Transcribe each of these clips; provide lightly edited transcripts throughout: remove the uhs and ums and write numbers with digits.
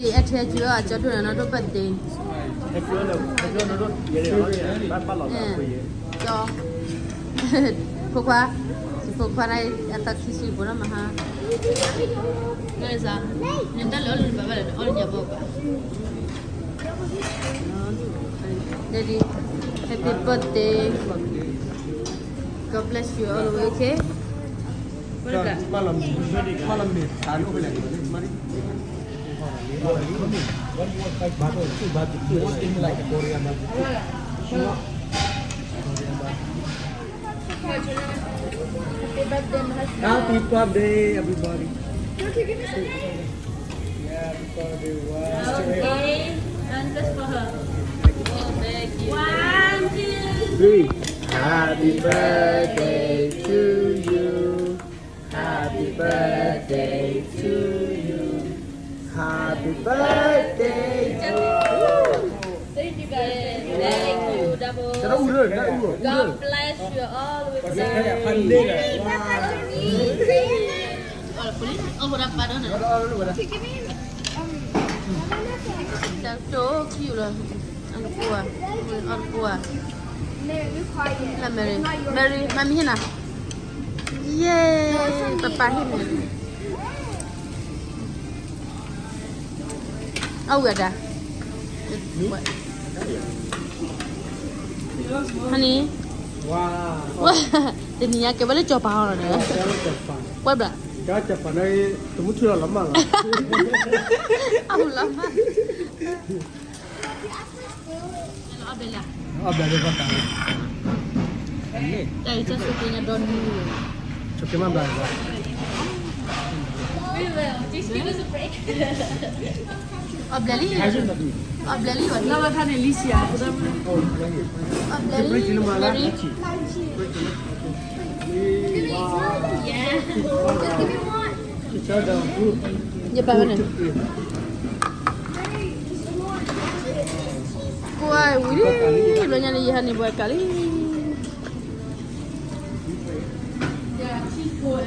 At here, you are just another birthday. So, Pokwa, I attack his Ibuna Maha. There is a little all your book. Daddy, happy birthday. God bless you all the way, okay? What is that? Happy birthday, everybody. Yeah, Okay, and that's for her. Oh, thank you. 1, 2, 3. Happy birthday to you. Happy birthday to you. Happy birthday to you. Thank you guys. Thank you, double. God bless you all with chỗ kêu là ăn cua là Mary mami thế nào yeah papa thế nào ada honey wow dunia cái boleh coba orang ni buat berapa Cái chụp ở đây tôi muốn chưa lắm mà lama Abla dia kata. Dari itu sukunya Don dulu. Cukup mana berapa? We will. Just give us a break. Ablali. Ablali what? Lama kan Alicia. Ablali. Very. Yeah. Kita dah group. Dia apa mana? Wah, wih, lo nyari ihan nih buat kali.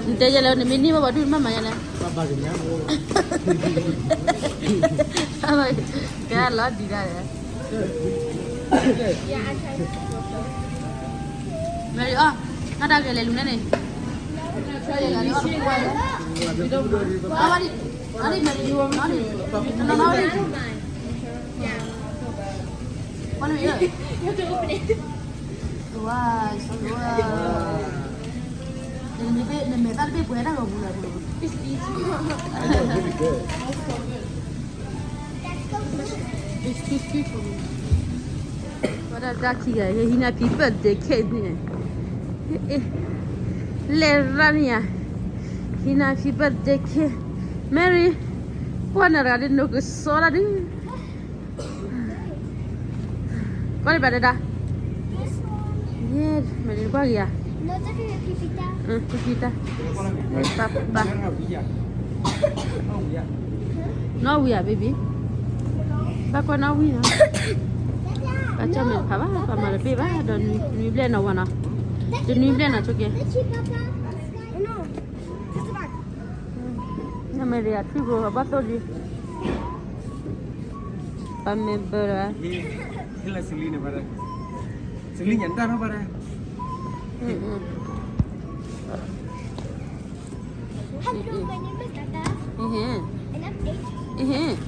Nanti aja lawan ini bawa dulu mama ya lah. Bapa dia. Apa? Kaya lo di dah ya. Mari ada ke lalu ni? Saya lagi orang tua ya. Apa ni? Ani mari jual ani. Nama ni? Mana dia? You have to open it. Wah, wah. Ni metal dia boleh dah kau buat dulu. It's easy. Really good. It's too sweet for me. Pada dah kira, ini happy birthday cake ni. Lerania, ini happy birthday cake. Mary, kau nak ada nak solat ni? Kau ni pada dah? Yes, Mary kau ya? No, tapi pipita. Kita. Papa. No we are baby. Bako na we na. Baca me papa papa mala be ba don ni ble na wana. De ni ble na choke. No. Just back. Na me ria trigo ba to di. Pa me bera. Ini lah Celine pada. Celine nyanda no pada. Hello, my name is Tata. And I'm 8.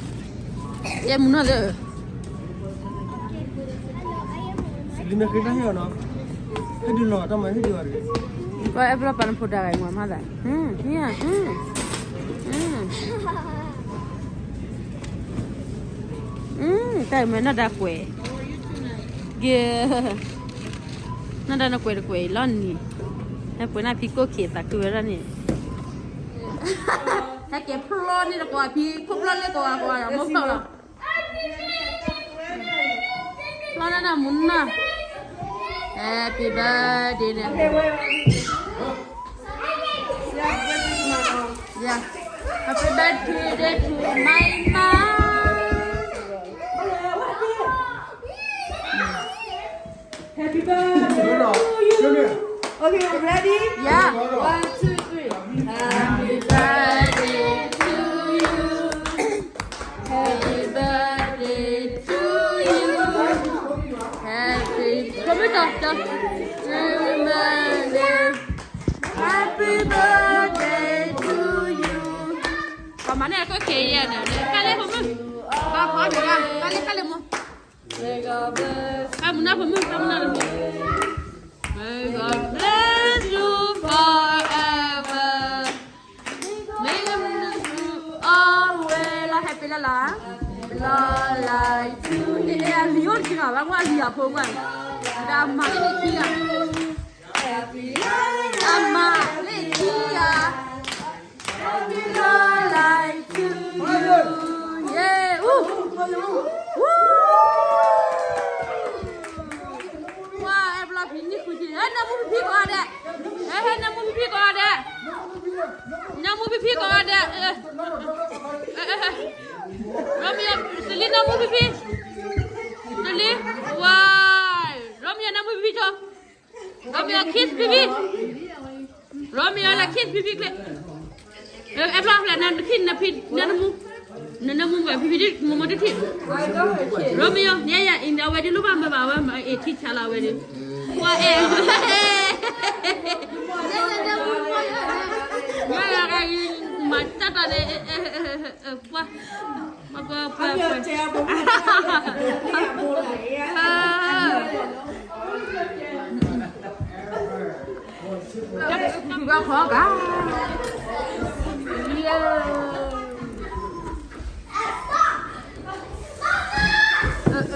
Ya muna de. Okay. Hello, I am Mona. Celine kita ni ono. Hadi no, atau mana di luar? Kau apa pan foda kai ngam ada. Ya. Tai mana dah kue. Ge. Nada nak kue lon ni. Nak kue nak piko kita kue lah ni.ถ้าเก็บพลอนนี่ละกว่าพี่พวกพลอนเลยกว่ามุกต่อละพลอนนั่นน่ะมุนน่ะ Happy birthday เนี่ย Yeah Happy birthday to my mom Happy birthday to you. Okay, ready? Yeah 1, 2, 3. Happy birthday to you Happy Happy birthday to you ประมาณนี้ก็เคลียร์นะกันเลยผมบ้าขอเดี๋ยวกันเลยมั้งกันมึงนะผมกันมึงนะเลย May God bless you forever May God bless you always ละ happy ละ Long life to you เอ๊ะลีโอจริงอ่ะว่าลีอ่ะพงกันดามาเลยจริงอ่ะ Amma Lekia Long life to you Yeah Woo Wow em làm phim như cuối chị hết năm mươi phim có đấy hết 50 phim có đấy 50 phim có đấy Romeo Celine 50 phim Celine Wow Romeo 50 phim cho Romeo kiss baby Romeo là kiss baby kìa em lo là nàng kiss là phi nàng mu vậy phi đi mu đi thịt Romeo nhớ nhá in đâu vậy đi lúc mà bảo mà thịt chả là vậy đi qua em nhớ là cái mà chắc là đây qua mà chắc khó cả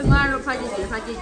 ngoan rồi phải gì